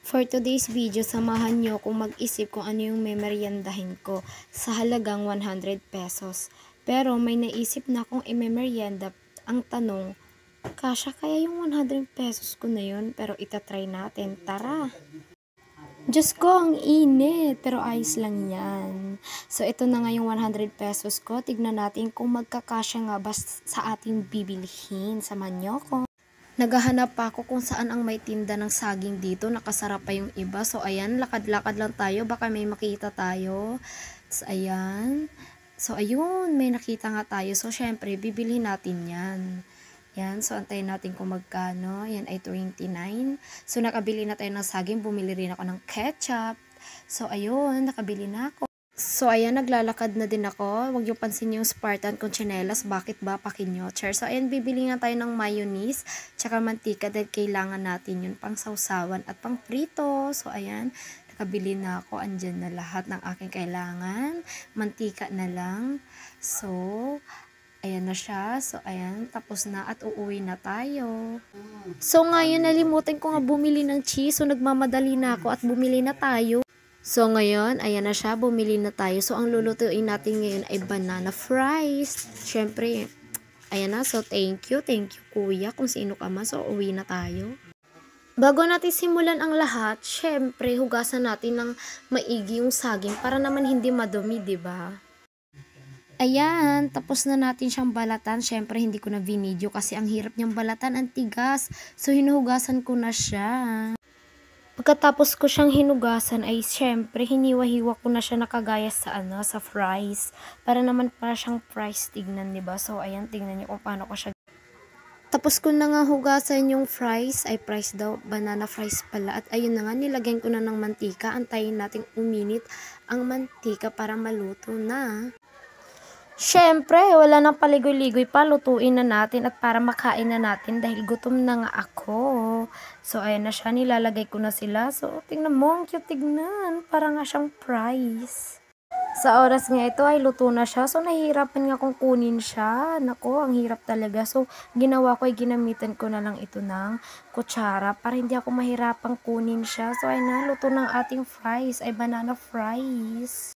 For today's video, samahan nyo kung mag-isip kung ano yung memeryendahin ko sa halagang 100 pesos. Pero may naisip na akong i-memeryenda. Ang tanong, kasya kaya yung 100 pesos ko na yun? Pero itatry natin. Tara! Diyos ko, ang init. Pero ayos lang yan. So, ito na nga yung 100 pesos ko. Tignan natin kung magkakasya nga ba sa ating bibilihin. Samahan nyo ko. Naghahanap pa ako kung saan ang may tinda ng saging dito. Nakasarap pa yung iba. So, ayan. Lakad-lakad lang tayo. Baka may makita tayo. So, ayan. So, ayun. May nakita nga tayo. So, syempre, bibili natin yan. Yan. So, antayin natin kung magkano. Yan ay 29. So, nakabili na tayo ng saging. Bumili rin ako ng ketchup. So, ayun. Nakabili na ako. So, ayan, naglalakad na din ako. Huwag yung pansin yung Spartan kung tsinelas. Bakit ba? Pakinyocher. So, ayan, bibili nga tayo ng mayonnaise, tsaka mantika dahil kailangan natin yun pang sausawan at pang prito. So, ayan, nakabili na ako. Andyan na lahat ng aking kailangan. Mantika na lang. So, ayan na siya. So, ayan, tapos na at uuwi na tayo. So, ngayon, nalimutan ko nga bumili ng cheese. So, nagmamadali na ako at bumili na tayo. So, ngayon, ayan na siya, bumili na tayo. So, ang lulutuin natin ngayon ay banana fries. Siyempre, ayan na. So, thank you kuya, kung sino ka man. So, uwi na tayo. Bago natin simulan ang lahat, siyempre, hugasan natin ng maigi yung saging para naman hindi madumi, diba? Ayan, tapos na natin siyang balatan. Siyempre, hindi ko na video kasi ang hirap niyang balatan, ang tigas. So, hinuhugasan ko na siya. Pagkatapos ko siyang hinugasan ay syempre hiniwa-hiwa ko na siya nakagaya sa sa fries. Para naman para siyang fries tignan, 'di ba? So ayan, tingnan niyo kung paano ko siya. Tapos ko na nga hugasan yung fries, ay fries daw, banana fries pala. At ayun na nga, nilagyan ko na ng mantika. Antayin nating uminit ang mantika para maluto na. Siyempre, wala nang paligoy-ligoy pa, lutuin na natin at para makain na natin dahil gutom na nga ako. So, ayan na siya, nilalagay ko na sila. So, tingnan mo, ang cute tignan. Parang nga siyang fries. Sa oras nga ito ay luto na siya. So, nahihirapan nga kung kunin siya. Nako, ang hirap talaga. So, ginawa ko ay ginamitan ko na lang ito ng kutsara para hindi ako mahirapang kunin siya. So, ayan na, luto ng ating fries ay banana fries.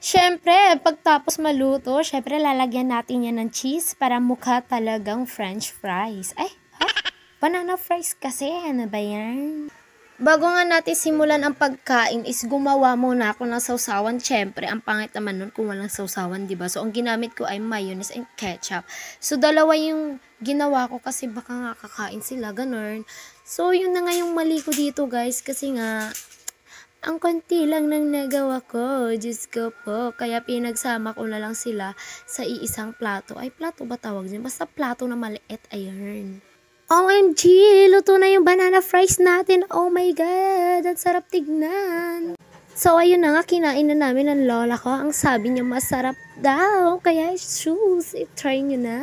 Siyempre, pagtapos maluto, siyempre lalagyan natin yan ng cheese para mukha talagang French fries. Ay, ha? Banana fries kasi, ano ba yan? Bago nga natin simulan ang pagkain is gumawa muna ako ng sausawan. Siyempre, ang pangit naman nun kung walang sausawan, diba? So, ang ginamit ko ay mayonnaise and ketchup. So, dalawa yung ginawa ko kasi baka nga kakain sila, ganun. So, yun na nga yung mali ko dito, guys, kasi nga ang konti lang nang nagawa ko, Diyos ko po. Kaya pinagsama ko na lang sila sa iisang plato. Ay, plato ba tawag niya? Basta plato na maliit, ayun. OMG! Luto na yung banana fries natin. Oh my God! Ang sarap tignan. So, ayun na nga, kinain na namin ng lola ko. Ang sabi niya, masarap daw. Kaya, shoes, i-try nyo na.